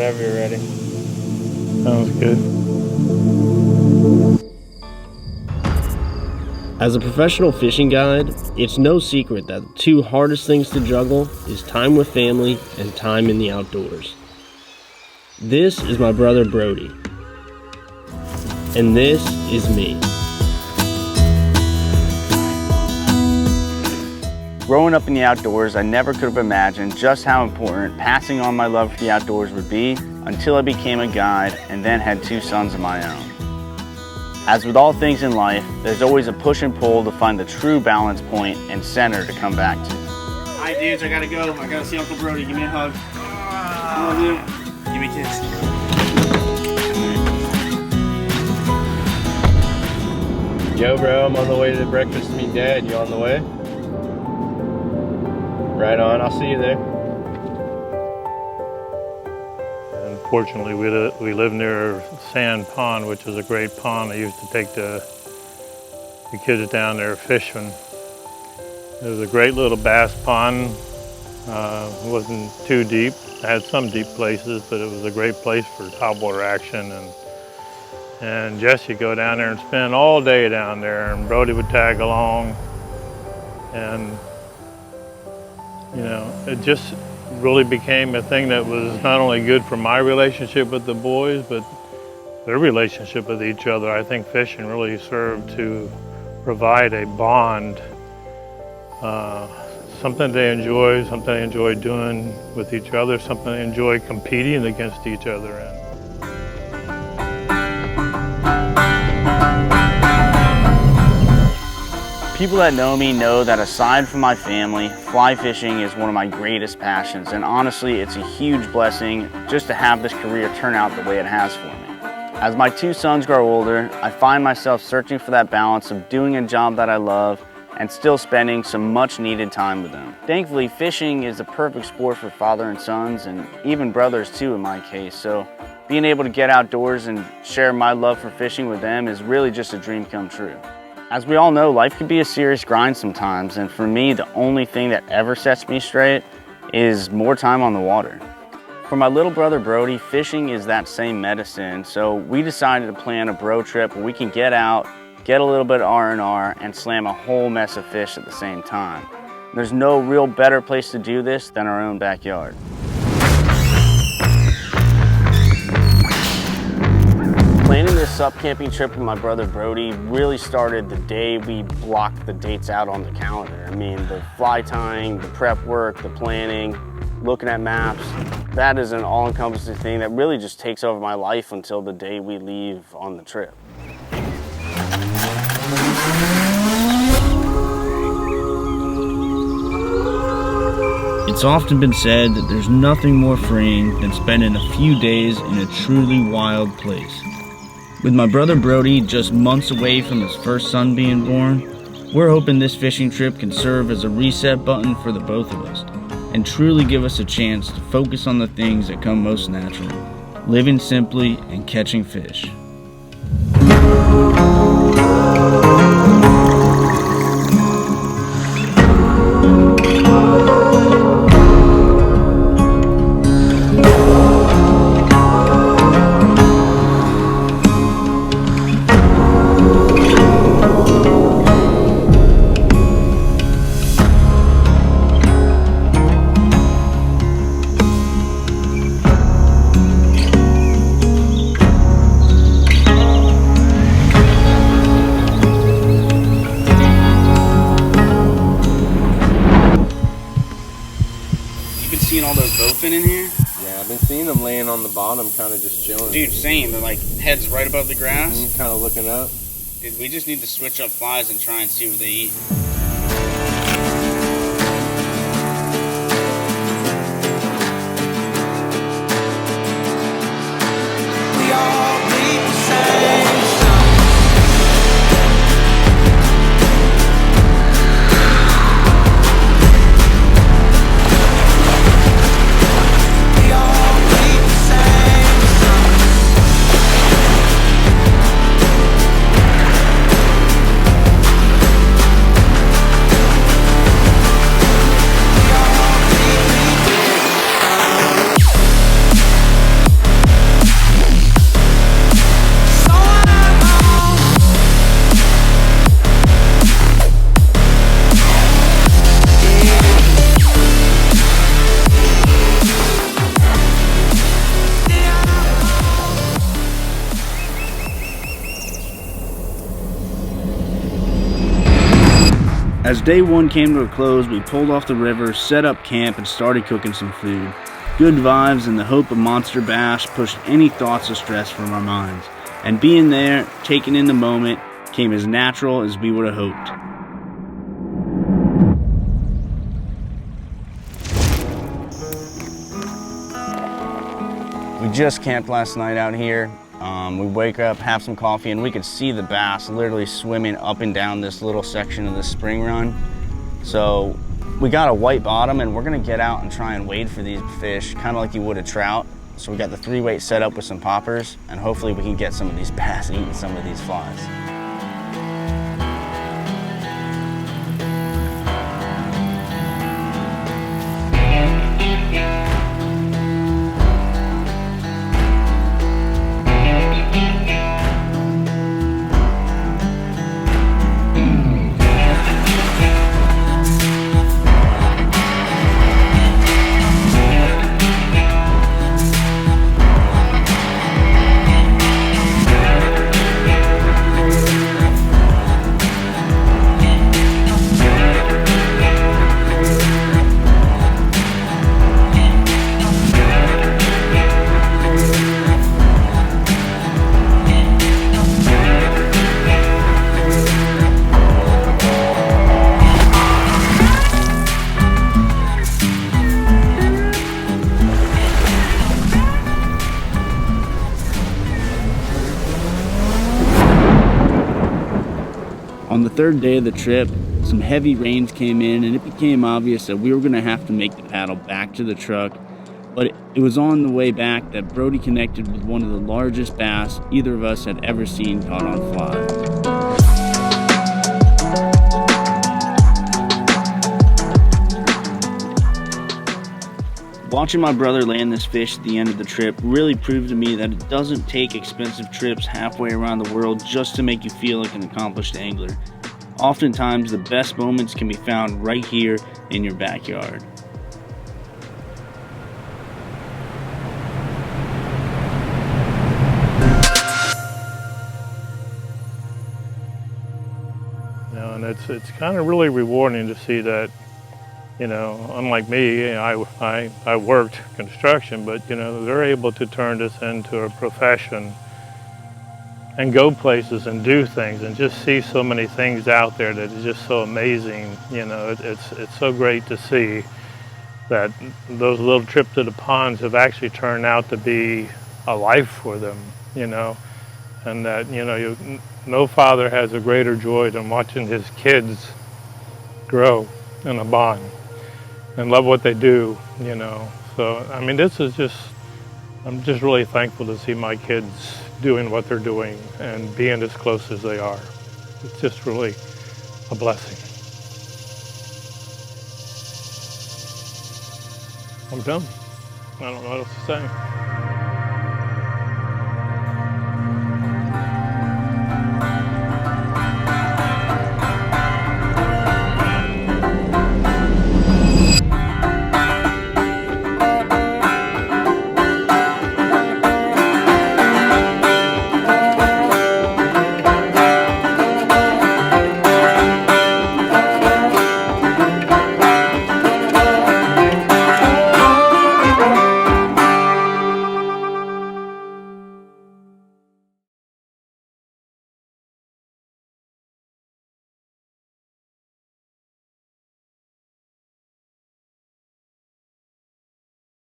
Whenever you're ready. Sounds good. As a professional fishing guide, it's no secret that the two hardest things to juggle is time with family and time in the outdoors. This is my brother Brody. And this is me. Growing up in the outdoors, I never could have imagined just how important passing on my love for the outdoors would be until I became a guide and then had two sons of my own. As with all things in life, there's always a push and pull to find the true balance point and center to come back to. All right, dudes, I gotta go. I gotta see Uncle Brody. Give me a hug. I love you. Give me a kiss. Yo, bro, I'm on the way to breakfast to meet Dad. You on the way? Right on. I'll see you there. Unfortunately, we live near Sand Pond, which is a great pond. I used to take the kids down there fishing. It was a great little bass pond. It wasn't too deep. It had some deep places, but it was a great place for topwater action. And Jesse would go down there and spend all day down there, and Brody would tag along. And you know, it just really became a thing that was not only good for my relationship with the boys, but their relationship with each other. I think fishing really served to provide a bond, something they enjoy, something they enjoy doing with each other, something they enjoy competing against each other in. People that know me know that aside from my family, fly fishing is one of my greatest passions, and honestly, it's a huge blessing just to have this career turn out the way it has for me. As my two sons grow older, I find myself searching for that balance of doing a job that I love and still spending some much needed time with them. Thankfully, fishing is the perfect sport for father and sons, and even brothers too in my case, so being able to get outdoors and share my love for fishing with them is really just a dream come true. As we all know, life can be a serious grind sometimes, and for me, the only thing that ever sets me straight is more time on the water. For my little brother Brody, fishing is that same medicine, so we decided to plan a bro trip where we can get out, get a little bit of R&R, and slam a whole mess of fish at the same time. There's no real better place to do this than our own backyard. Planning this SUP camping trip with my brother Brody really started the day we blocked the dates out on the calendar. I mean, the fly tying, the prep work, the planning, looking at maps, that is an all-encompassing thing that really just takes over my life until the day we leave on the trip. It's often been said that there's nothing more freeing than spending a few days in a truly wild place. With my brother Brody just months away from his first son being born, we're hoping this fishing trip can serve as a reset button for the both of us and truly give us a chance to focus on the things that come most naturally, living simply and catching fish. Seeing all those bowfin in here? Yeah, I've been seeing them laying on the bottom, kind of just chilling. Dude, same. They're like heads right above the grass. Kind of looking up. Dude, we just need to switch up flies and try and see what they eat. We all bleed the same. As day one came to a close, we pulled off the river, set up camp, and started cooking some food. Good vibes and the hope of monster bass pushed any thoughts of stress from our minds. And being there, taking in the moment, came as natural as we would have hoped. We just camped last night out here. We wake up, have some coffee, and we could see the bass literally swimming up and down this little section of the spring run. So we got a white bottom, and we're gonna get out and try and wade for these fish, kind of like you would a trout. So we got the 3-weight set up with some poppers, and hopefully we can get some of these bass eating some of these flies. On the third day of the trip, some heavy rains came in and it became obvious that we were going to have to make the paddle back to the truck. But it was on the way back that Brody connected with one of the largest bass either of us had ever seen caught on fly. Watching my brother land this fish at the end of the trip really proved to me that it doesn't take expensive trips halfway around the world just to make you feel like an accomplished angler. Oftentimes, the best moments can be found right here in your backyard. You know, and it's kind of really rewarding to see that. You know, unlike me, I worked construction, but you know, they're able to turn this into a profession and go places and do things and just see so many things out there that is just so amazing. You know, it's so great to see that those little trips to the ponds have actually turned out to be a life for them, you know, and that, you know, no father has a greater joy than watching his kids grow in a bond and love what they do, you know. So, I mean, this is just, I'm just really thankful to see my kids doing what they're doing and being as close as they are. It's just really a blessing. I'm done. I don't know what else to say.